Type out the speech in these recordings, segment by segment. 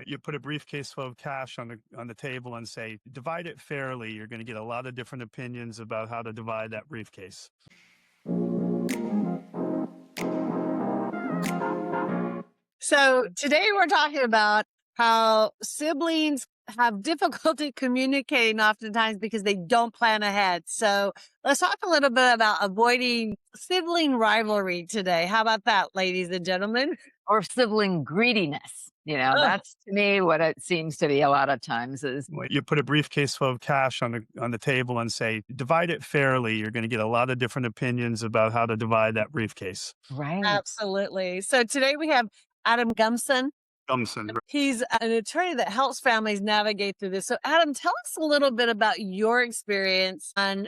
You put a briefcase full of cash on the table and say, divide it fairly. You're going to get a lot of different opinions about how to divide that briefcase. So today we're talking about how siblings have difficulty communicating oftentimes because they don't plan ahead. So let's talk a little bit about avoiding sibling rivalry today. How about that, ladies and gentlemen? Or sibling greediness. Ugh. That's to me what it seems to be a lot of times is You put a briefcase full of cash on the table and say, divide it fairly. You're going to get a lot of different opinions about how to divide that briefcase. right. Absolutely. So today we have Adam Gumson. Gumson. He's an attorney that helps families navigate through this. So Adam, tell us a little bit about your experience on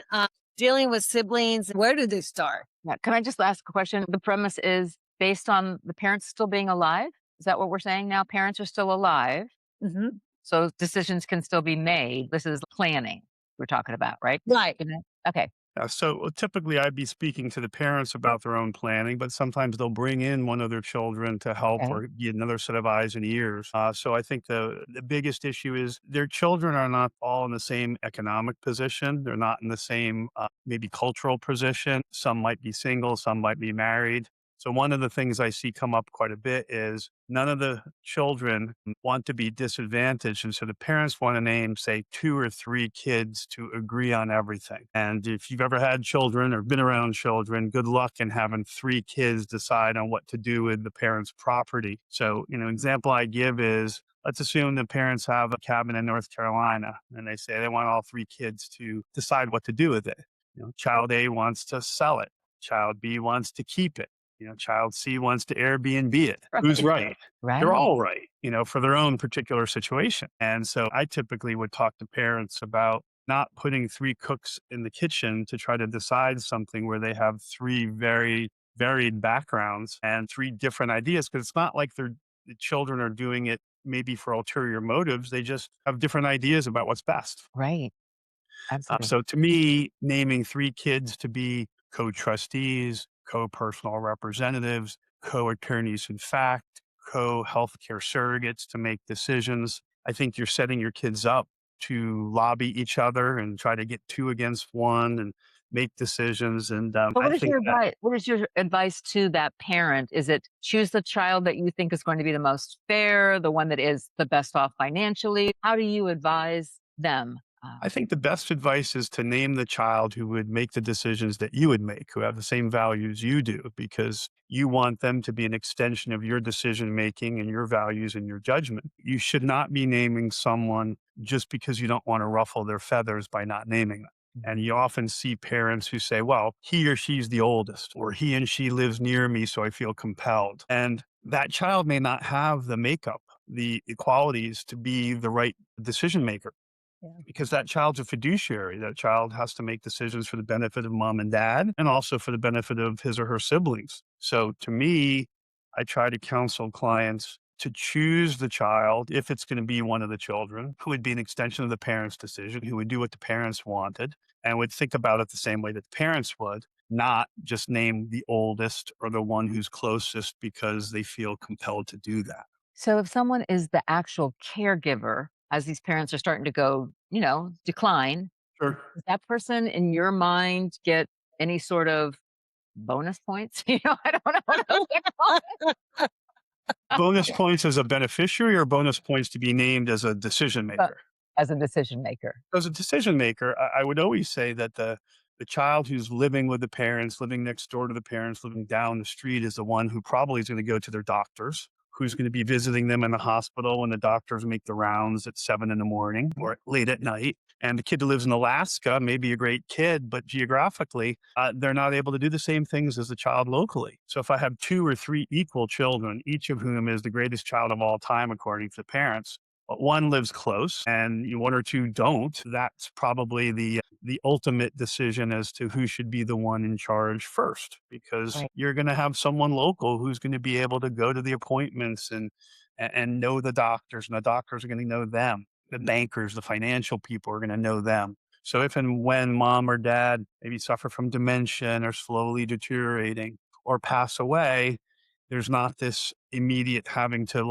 dealing with siblings. Where did they start? Yeah. Can I just ask a question? The premise is based on the parents still being alive. Is that what we're saying now? Parents are still alive. Mm-hmm. So decisions can still be made. This is planning we're talking about, right? Right. Okay. So typically I'd be speaking to the parents about their own planning, but sometimes they'll bring in one of their children to help Okay. or get another set of eyes and ears. So I think the biggest issue is their children are not all in the same economic position. They're not in the same maybe cultural position. Some might be single, some might be married. So one of the things I see come up quite a bit is none of the children want to be disadvantaged. And so the parents want to name, say, 2 or 3 kids to agree on everything. And if you've ever had children or been around children, good luck in having 3 kids decide on what to do with the parents' property. So, example I give is, let's assume the parents have a cabin in North Carolina and they say they want all 3 kids to decide what to do with it. Child A wants to sell it. Child B wants to keep it. Child C wants to Airbnb it. Right. Who's right? Right. They're all right, for their own particular situation. And so I typically would talk to parents about not putting 3 cooks in the kitchen to try to decide something where they have 3 very varied backgrounds and 3 different ideas. Because it's not like the children are doing it maybe for ulterior motives. They just have different ideas about what's best. Right. Absolutely. So to me, naming 3 kids to be co-trustees, co-personal representatives, co-attorneys in fact, co-healthcare surrogates to make decisions. I think you're setting your kids up to lobby each other and try to get 2 against 1 and make decisions. And But what I is think your that advice? What is your advice to that parent? Is it choose the child that you think is going to be the most fair, the one that is the best off financially? How do you advise them? I think the best advice is to name the child who would make the decisions that you would make, who have the same values you do, because you want them to be an extension of your decision making and your values and your judgment. You should not be naming someone just because you don't want to ruffle their feathers by not naming them. And you often see parents who say, well, he or she's the oldest, or he and she lives near me, so I feel compelled. And that child may not have the makeup, the qualities to be the right decision maker. Because that child's a fiduciary. That child has to make decisions for the benefit of mom and dad and also for the benefit of his or her siblings. So to me, I try to counsel clients to choose the child, if it's going to be one of the children, who would be an extension of the parents' decision, who would do what the parents wanted and would think about it the same way that the parents would, not just name the oldest or the one who's closest because they feel compelled to do that. So if someone is the actual caregiver, as these parents are starting to go, decline, Sure. does that person in your mind get any sort of bonus points? I don't know what else to call it. Bonus points as a beneficiary or bonus points to be named as a decision maker? As a decision maker. As a decision maker, I would always say that the child who's living with the parents, living next door to the parents, living down the street is the one who probably is going to go to their doctors, who's going to be visiting them in the hospital when the doctors make the rounds at 7 a.m. or late at night. And the kid who lives in Alaska may be a great kid, but geographically, they're not able to do the same things as the child locally. So if I have 2 or 3 equal children, each of whom is the greatest child of all time, according to the parents, but one lives close and 1 or 2 don't, that's probably the ultimate decision as to who should be the one in charge first, because Right. you're going to have someone local who's going to be able to go to the appointments and know the doctors, and the doctors are going to know them. The bankers, the financial people are going to know them. So if and when mom or dad maybe suffer from dementia and are slowly deteriorating or pass away, there's not this immediate having to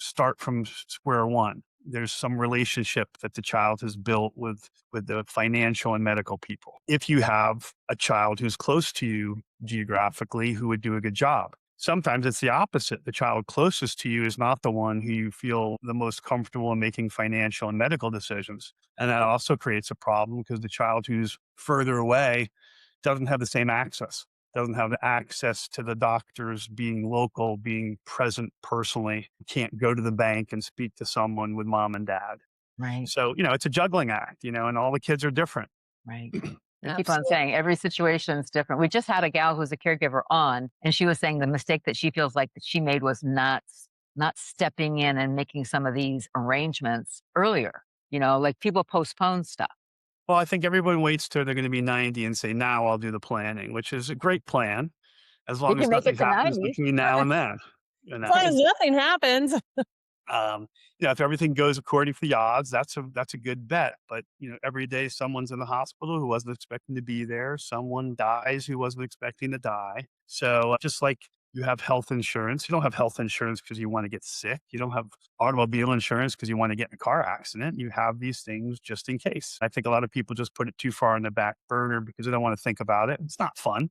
start from square one. There's some relationship that the child has built with the financial and medical people. If you have a child who's close to you geographically who would do a good job. Sometimes it's the opposite. The child closest to you is not the one who you feel the most comfortable in making financial and medical decisions. And that also creates a problem because the child who's further away doesn't have the same access, doesn't have the access to the doctors, being local, being present personally, can't go to the bank and speak to someone with mom and dad. Right. So, it's a juggling act, and all the kids are different. Right. I keep on Absolutely. saying every situation is different. We just had a gal who's a caregiver on, and she was saying the mistake that she feels like that she made was not stepping in and making some of these arrangements earlier. Like people postpone stuff. Well, I think everyone waits till they're going to be 90 and say, now I'll do the planning, which is a great plan as You long as can make nothing it to happens 90. between now and then. As long as nothing happens. Um, if everything goes according to the odds, that's a good bet. But every day someone's in the hospital who wasn't expecting to be there. Someone dies who wasn't expecting to die. So just like you have health insurance, you don't have health insurance because you want to get sick. You don't have automobile insurance because you want to get in a car accident. You have these things just in case. I think a lot of people just put it too far on the back burner because they don't want to think about it. It's not fun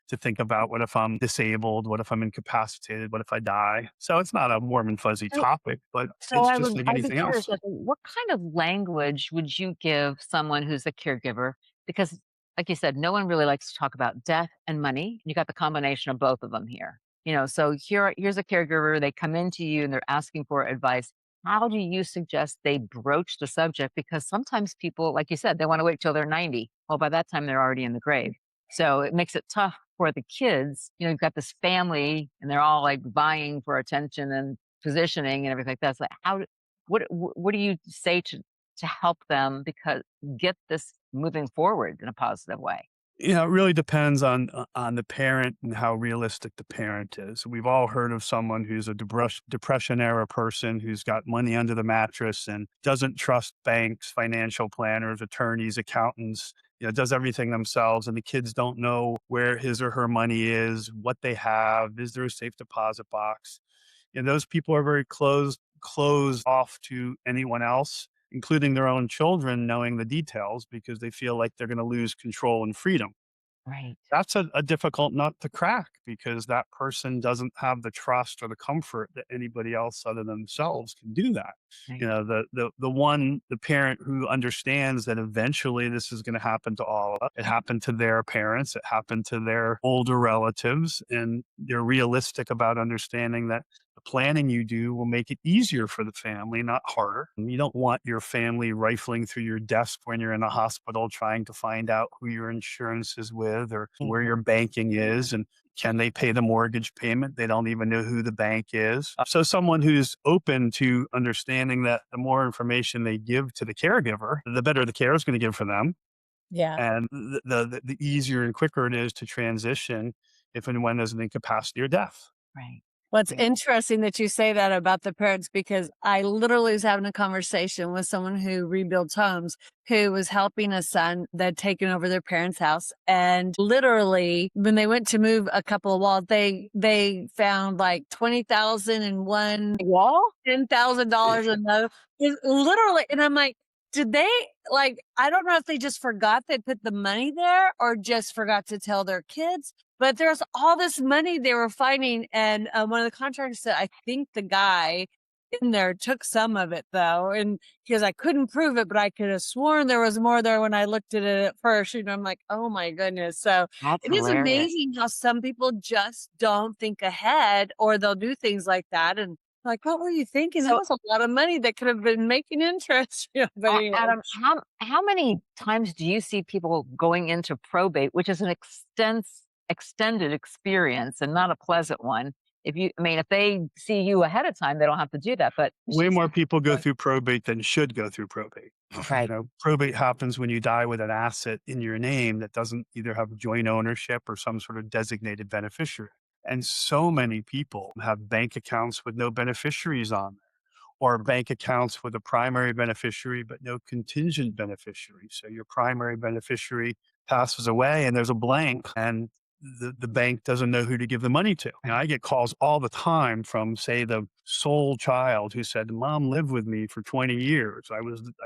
to think about what if I'm disabled, what if I'm incapacitated, what if I die. So it's not a warm and fuzzy So, topic, but so it's I just would like I'd be anything else. curious, like, what kind of language would you give someone who's a caregiver? Because, like you said, no one really likes to talk about death and money. You got the combination of both of them here. So here's a caregiver. They come into you and they're asking for advice. How do you suggest they broach the subject? Because sometimes people, like you said, they want to wait till they're 90. Well, by that time, they're already in the grave. So it makes it tough for the kids. You've got this family and they're all like vying for attention and positioning and everything like that. It's like, what do you say to help them because get this moving forward in a positive way? It really depends on the parent and how realistic the parent is. We've all heard of someone who's a depression era person who's got money under the mattress and doesn't trust banks, financial planners, attorneys, accountants, does everything themselves. And the kids don't know where his or her money is, what they have, is there a safe deposit box? And those people are very closed off to anyone else, including their own children, knowing the details because they feel like they're going to lose control and freedom. Right. That's a difficult nut to crack because that person doesn't have the trust or the comfort that anybody else other than themselves can do that. Right. The parent who understands that eventually this is going to happen to all of us. It happened to their parents, it happened to their older relatives, and they're realistic about understanding that the planning you do will make it easier for the family, not harder. And you don't want your family rifling through your desk when you're in a hospital trying to find out who your insurance is with or where your banking is and can they pay the mortgage payment? They don't even know who the bank is. So someone who's open to understanding that the more information they give to the caregiver, the better the care is going to give for them. Yeah. And the easier and quicker it is to transition if and when there's an incapacity or death. Right. What's Right. interesting that you say that about the parents, because I literally was having a conversation with someone who rebuilds homes, who was helping a son that had taken over their parents' house. And literally, when they went to move a couple of walls, they found like 20,000 in one wall, $10,000 in another. Literally, and I'm like, did they I don't know if they just forgot they put the money there or just forgot to tell their kids. But there's all this money they were finding. And one of the contractors said, I think the guy in there took some of it, though. And because I couldn't prove it, but I could have sworn there was more there when I looked at it at first. I'm like, oh, my goodness. So That's it is hilarious. amazing how some people just don't think ahead or they'll do things like that. And like, what were you thinking? That So, was a lot of money that could have been making interest. But anyway. Adam, how many times do you see people going into probate, which is an extended experience and not a pleasant one? If they see you ahead of time, they don't have to do that. But Way more people go through probate than should go through probate. Right. Probate happens when you die with an asset in your name that doesn't either have joint ownership or some sort of designated beneficiary. And so many people have bank accounts with no beneficiaries on them, or bank accounts with a primary beneficiary but no contingent beneficiary. So your primary beneficiary passes away and there's a blank and the bank doesn't know who to give the money to. And I get calls all the time from, say, the sole child who said, "Mom lived with me for 20 years. I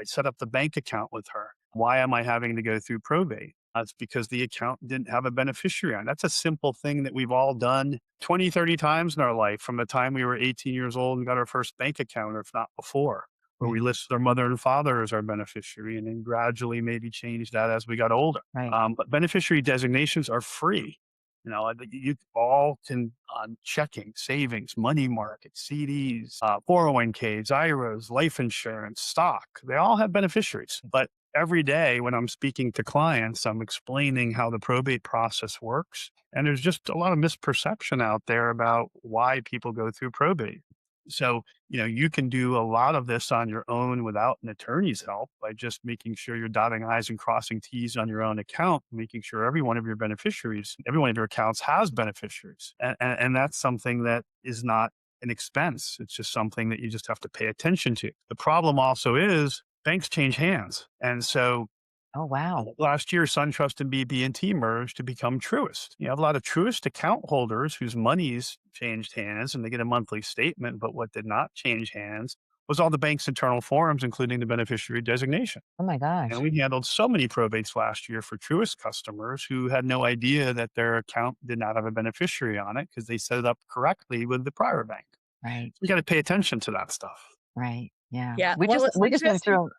set up the bank account with her. Why am I having to go through probate?" That's because the account didn't have a beneficiary on it. That's a simple thing that we've all done 20, 30 times in our life from the time we were 18 years old and got our first bank account, or if not before, where we Right. listed our mother and father as our beneficiary and then gradually maybe changed that as we got older. Right. But beneficiary designations are free. You all can on checking, savings, money market, CDs, 401ks, IRAs, life insurance, stock. They all have beneficiaries. But every day when I'm speaking to clients, I'm explaining how the probate process works. And there's just a lot of misperception out there about why people go through probate. So, you can do a lot of this on your own without an attorney's help by just making sure you're dotting I's and crossing T's on your own account, making sure every one of your beneficiaries, every one of your accounts has beneficiaries. And that's something that is not an expense. It's just something that you just have to pay attention to. The problem also is banks change hands. And so Oh, wow. last year, SunTrust and BB&T merged to become Truist. You have a lot of Truist account holders whose monies changed hands and they get a monthly statement, but what did not change hands was all the bank's internal forms, including the beneficiary designation. Oh my And gosh. we handled so many probates last year for Truist customers who had no idea that their account did not have a beneficiary on it because they set it up correctly with the prior bank. Right. We got to pay attention to that stuff. Right. Yeah. Yeah. We Well, just it's we just went interesting. through.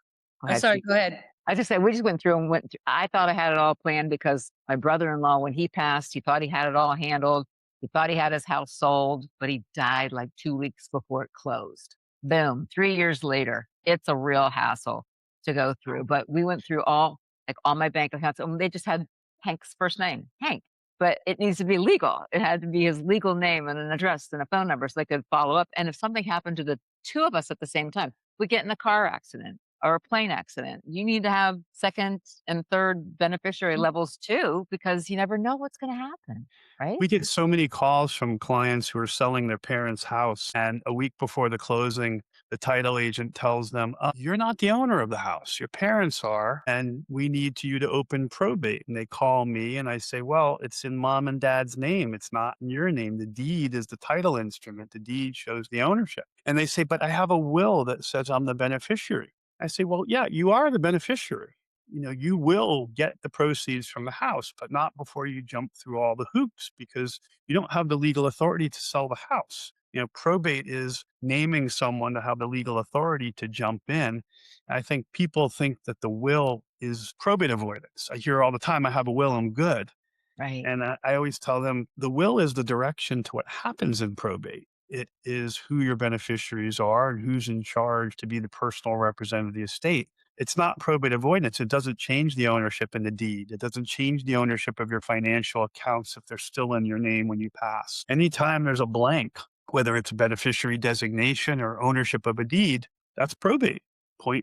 Go I'm ahead. sorry. Go ahead. I just said we just went through and went through. I thought I had it all planned because my brother-in-law, when he passed, he thought he had it all handled. He thought he had his house sold, but he died like 2 weeks before it closed. Boom. 3 years later, it's a real hassle to go through. But we went through all my bank accounts. And they just had Hank's first name, Hank. But it needs to be legal. It had to be his legal name and an address and a phone number so they could follow up. And if something happened to the two of us at the same time, we get in a car accident or a plane accident, you need to have second and third beneficiary levels too, because you never know what's going to happen. Right. We get so many calls from clients who are selling their parents' house, and a week before the closing, the title agent tells them, "You're not the owner of the house. Your parents are, and we need you to open probate." And they call me, and I say, "Well, it's in mom and dad's name. It's not in your name. The deed is the title instrument. The deed shows the ownership." And they say, "But I have a will that says I'm the beneficiary." I say, "Well, yeah, you are the beneficiary. You will get the proceeds from the house, but not before you jump through all the hoops because you don't have the legal authority to sell the house." Probate is naming someone to have the legal authority to jump in. I think people think that the will is probate avoidance. I hear all the time, "I have a will, I'm good." Right. And I always tell them the will is the direction to what happens in probate. It is who your beneficiaries are and who's in charge to be the personal representative of the estate. It's not probate avoidance. It doesn't change the ownership in the deed. It doesn't change the ownership of your financial accounts if they're still in your name when you pass. Anytime there's a blank, whether it's a beneficiary designation or ownership of a deed, that's probate.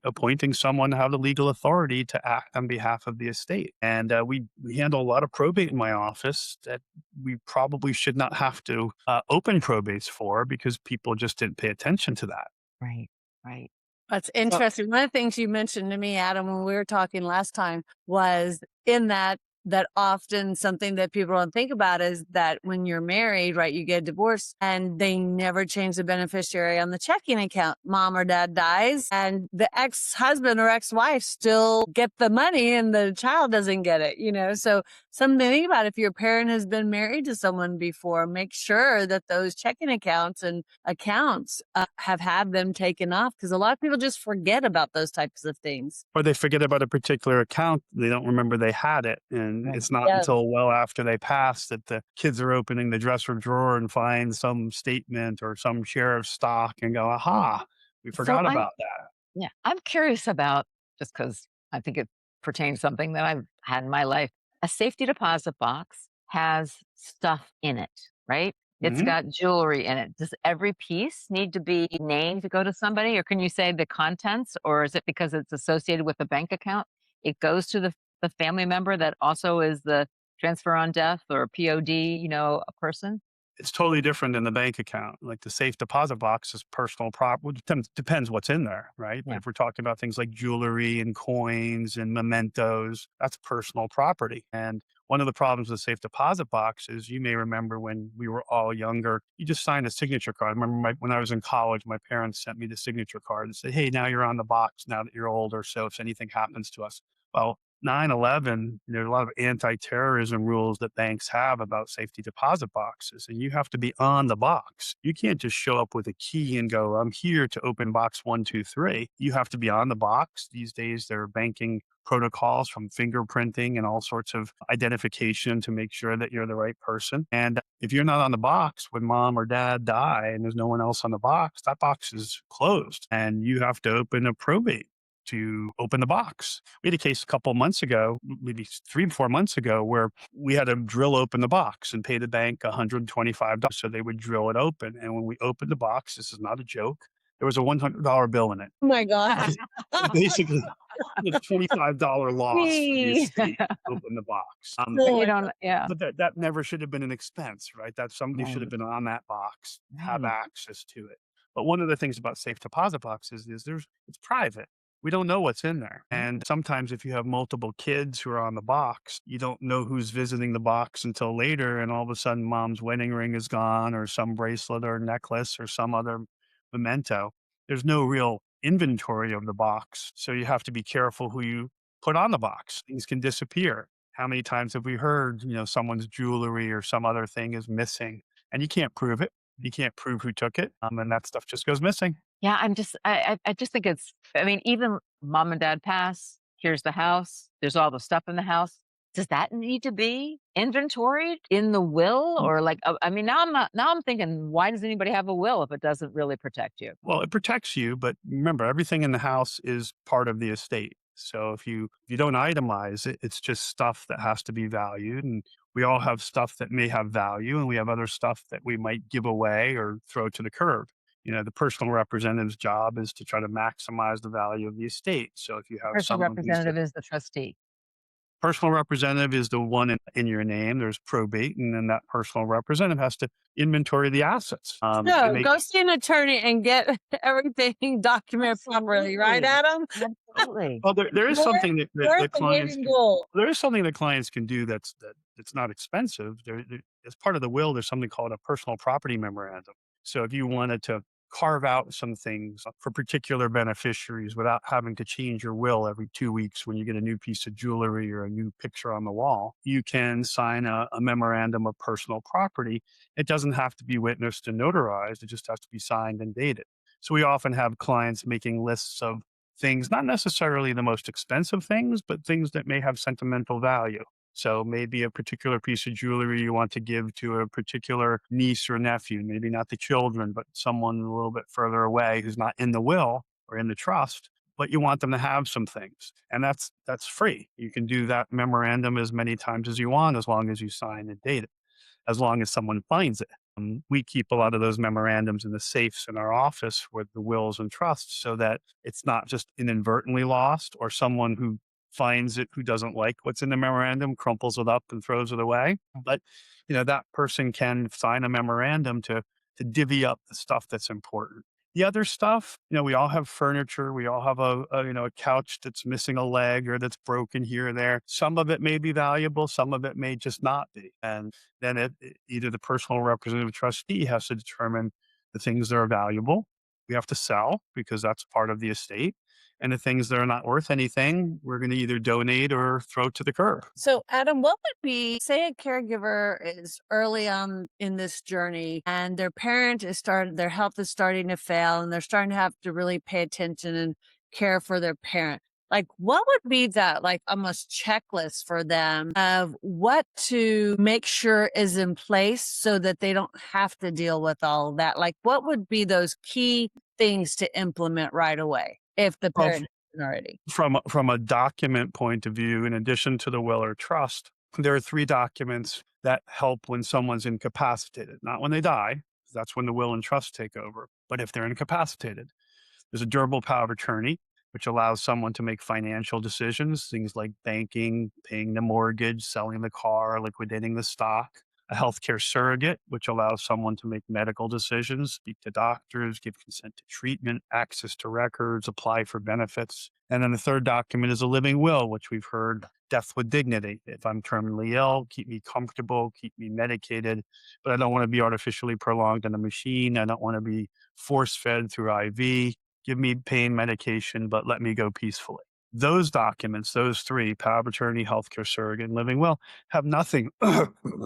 Appointing someone to have the legal authority to act on behalf of the estate. And we handle a lot of probate in my office that we probably should not have to open probates for because people just didn't pay attention to that. Right. Right. That's interesting. One of the things you mentioned to me, Adam, when we were talking last time was in that often something that people don't think about is that when you're married, right, you get divorced and they never change the beneficiary on the checking account. Mom or dad dies and the ex-husband or ex-wife still get the money and the child doesn't get it, So something to think about, if your parent has been married to someone before, make sure that those checking accounts and accounts have had them taken off, because a lot of people just forget about those types of things. Or they forget about a particular account. They don't remember they had it. And Right. it's not Yes. until well after they pass that the kids are opening the dresser drawer and find some statement or some share of stock and go, "Aha, we So forgot I'm about that." I'm curious about, just because I think it pertains to something that I've had in my life. A safety deposit box has stuff in it, right? It's Mhm. got jewelry in it. Does every piece need to be named to go to somebody, or can you say the contents, or is it because it's associated with a bank account? It goes to the family member that also is the transfer on death or POD, a person? It's totally different than the bank account. Like the safe deposit box is personal property. Depends what's in there, right? But Yeah. if we're talking about things like jewelry and coins and mementos, that's personal property. And one of the problems with safe deposit box is you may remember when we were all younger, you just signed a signature card. I remember when I was in college, my parents sent me the signature card and said, hey, now you're on the box now that you're older. So if anything happens to us, well, 9/11, there are a lot of anti-terrorism rules that banks have about safety deposit boxes, and you have to be on the box. You can't just show up with a key and go, I'm here to open box 123. You have to be on the box. These days, there are banking protocols from fingerprinting and all sorts of identification to make sure that you're the right person. And if you're not on the box when mom or dad die and there's no one else on the box, that box is closed and you have to open a probate to open the box. We had a case a couple of months ago, maybe 3 or 4 months ago, where we had to drill open the box and pay the bank $125 so they would drill it open. And when we opened the box, this is not a joke, there was a $100 bill in it. Oh my God. So basically, it's a $25 loss for the Me. estate to open the box. But you don't, yeah. But that never should have been an expense, right? That somebody should have Right. been on that box, have Right. access to it. But one of the things about safe deposit boxes is it's private. We don't know what's in there. And sometimes if you have multiple kids who are on the box, you don't know who's visiting the box until later. And all of a sudden mom's wedding ring is gone or some bracelet or necklace or some other memento. There's no real inventory of the box. So you have to be careful who you put on the box. Things can disappear. How many times have we heard, someone's jewelry or some other thing is missing and you can't prove it. You can't prove who took it. And that stuff just goes missing. Yeah, I just think I mean, even mom and dad pass, here's the house, there's all the stuff in the house. Does that need to be inventoried in the will? Or like, I mean, now I'm thinking, why does anybody have a will if it doesn't really protect you? Well, it protects you, but remember, everything in the house is part of the estate. So if you don't itemize it, it's just stuff that has to be valued. And we all have stuff that may have value, and we have other stuff that we might give away or throw to the curb. The personal representative's job is to try to maximize the value of the estate. So if you have Personal someone who's representative is the trustee. personal representative is the one in your name. There's probate, and then that personal representative has to inventory the assets. So and make go see an attorney and get everything documented properly, right, Adam? Absolutely. Well, there is Worth- something that Worth the clients weight in can, gold. there is something that clients can do that's not expensive. As part of the will, there's something called a personal property memorandum. So if you wanted to carve out some things for particular beneficiaries without having to change your will every 2 weeks when you get a new piece of jewelry or a new picture on the wall, you can sign a memorandum of personal property. It doesn't have to be witnessed and notarized. It just has to be signed and dated. So we often have clients making lists of things, not necessarily the most expensive things, but things that may have sentimental value. So maybe a particular piece of jewelry you want to give to a particular niece or nephew, maybe not the children, but someone a little bit further away who's not in the will or in the trust, but you want them to have some things. And that's free. You can do that memorandum as many times as you want, as long as you sign and date it, as long as someone finds it. We keep a lot of those memorandums in the safes in our office with the wills and trusts so that it's not just inadvertently lost or someone who finds it who doesn't like what's in the memorandum, crumples it up and throws it away. But, that person can sign a memorandum to divvy up the stuff that's important. The other stuff, we all have furniture. We all have a couch that's missing a leg or that's broken here or there. Some of it may be valuable. Some of it may just not be. And then either the personal representative trustee has to determine the things that are valuable. We have to sell because that's part of the estate. And the things that are not worth anything, we're going to either donate or throw to the curb. So, Adam, what would be, say a caregiver is early on in this journey and their their health is starting to fail and they're starting to have to really pay attention and care for their parent. Like, what would be that, like, almost checklist for them of what to make sure is in place so that they don't have to deal with all of that? Like, what would be those key things to implement right away if the parent isn't already? From a document point of view, in addition to the will or trust, there are 3 documents that help when someone's incapacitated, not when they die. That's when the will and trust take over. But if they're incapacitated, there's a durable power of attorney, which allows someone to make financial decisions, things like banking, paying the mortgage, selling the car, liquidating the stock. a healthcare surrogate, which allows someone to make medical decisions, speak to doctors, give consent to treatment, access to records, apply for benefits. And then the third document is a living will, which we've heard death with dignity. If I'm terminally ill, keep me comfortable, keep me medicated, but I don't want to be artificially prolonged in a machine. I don't want to be force fed through IV. Give me pain medication, but let me go peacefully. Those documents, those three, power of attorney, healthcare surrogate, and living will, have nothing,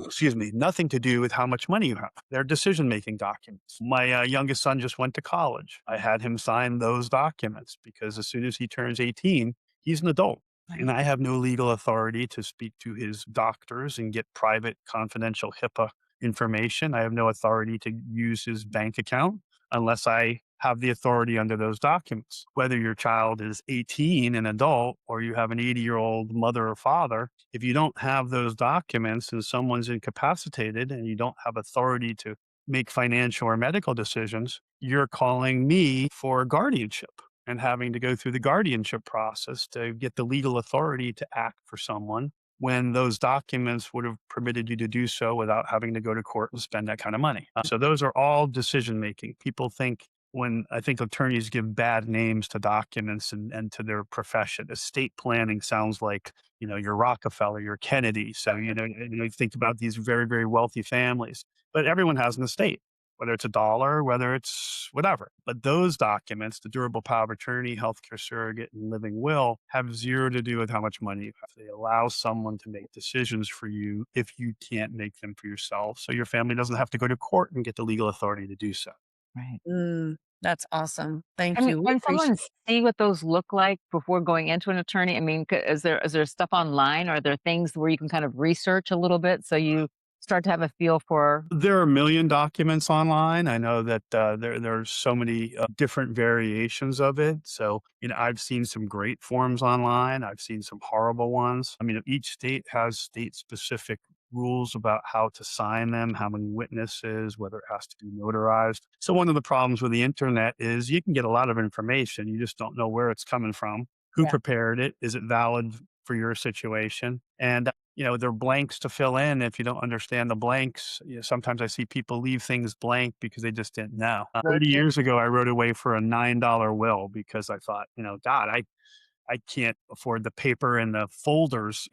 excuse me, nothing to do with how much money you have. They're decision-making documents. My youngest son just went to college. I had him sign those documents because as soon as he turns 18, he's an adult. And I have no legal authority to speak to his doctors and get private, confidential HIPAA information. I have no authority to use his bank account unless I have the authority under those documents. Whether your child is 18, an adult, or you have an 80-year-old mother or father, if you don't have those documents and someone's incapacitated and you don't have authority to make financial or medical decisions, you're calling me for guardianship and having to go through the guardianship process to get the legal authority to act for someone when those documents would have permitted you to do so without having to go to court and spend that kind of money. So those are all decision making. People think when I think attorneys give bad names to documents and to their profession. Estate planning sounds like, you're Rockefeller, you're Kennedy. So, you think about these very, very wealthy families, but everyone has an estate, whether it's a dollar, whether it's whatever. But those documents, the durable power of attorney, healthcare surrogate, and living will, have zero to do with how much money you have. They allow someone to make decisions for you if you can't make them for yourself. So your family doesn't have to go to court and get the legal authority to do so. Right. That's awesome. Thank And you. We can appreciate someone see what those look like before going into an attorney? I mean, is there stuff online? Are there things where you can kind of research a little bit so you start to have a feel for? There are a million documents online. I know that there's so many different variations of it. So, I've seen some great forms online. I've seen some horrible ones. I mean, each state has state-specific rules about how to sign them, how many witnesses, whether it has to be notarized. So one of the problems with the internet is you can get a lot of information. You just don't know where it's coming from, who Yeah. prepared it, is it valid for your situation? And there are blanks to fill in. If you don't understand the blanks, sometimes I see people leave things blank because they just didn't know. 30 years ago, I wrote away for a $9 will because I thought, God, I can't afford the paper and the folders,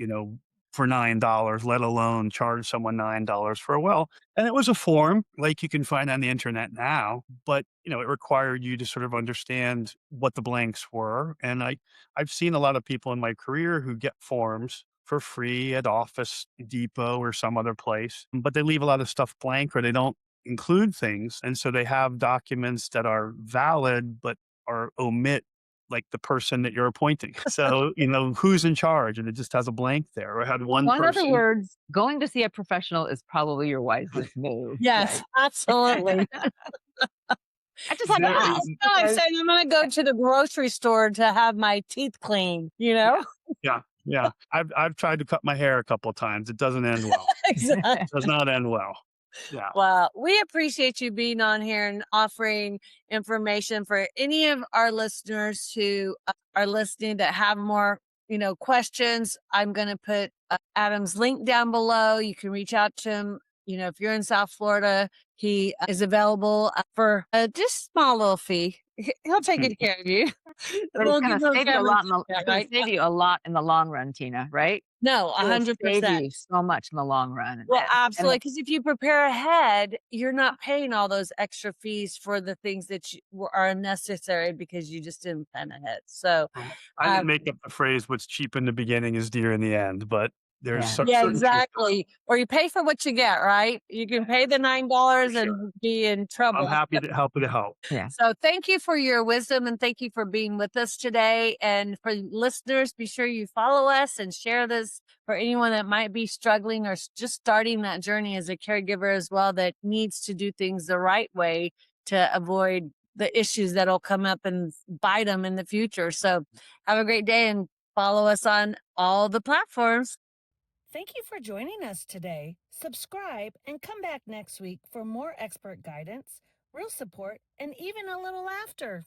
for $9, let alone charge someone $9 for a will. And it was a form like you can find on the internet now, but it required you to sort of understand what the blanks were. And I've seen a lot of people in my career who get forms for free at Office Depot or some other place, but they leave a lot of stuff blank or they don't include things. And so they have documents that are valid, but are omit like the person that you're appointing. So, who's in charge and it just has a blank there. Or I had one In other person. words, going to see a professional is probably your wisest move. Yes, absolutely. I just had to That's ask. like saying I'm going to go to the grocery store to have my teeth cleaned, Yeah. Yeah. I've tried to cut my hair a couple of times. It doesn't end well. Exactly. It does not end well. Yeah. Well, we appreciate you being on here and offering information for any of our listeners who are listening that have more, questions. I'm going to put Adam's link down below. You can reach out to him. If you're in South Florida, he is available for just small little fee. He'll take good care of you. But it's going to save you a lot. Save you a lot in the long run, Tina. Right? No, It will 100%. save you so much in the long run. Well, absolutely. Because if you prepare ahead, you're not paying all those extra fees for the things that are unnecessary because you just didn't plan ahead. So I didn't make up the phrase, what's cheap in the beginning is dear in the end, but there's yeah, exactly. Or you pay for what you get, right? You can pay the $9 and be in trouble. I'm happy to help. Yeah. So thank you for your wisdom and thank you for being with us today. And for listeners, be sure you follow us and share this for anyone that might be struggling or just starting that journey as a caregiver as well, that needs to do things the right way to avoid the issues that'll come up and bite them in the future. So have a great day and follow us on all the platforms. Thank you for joining us today. Subscribe and come back next week for more expert guidance, real support, and even a little laughter.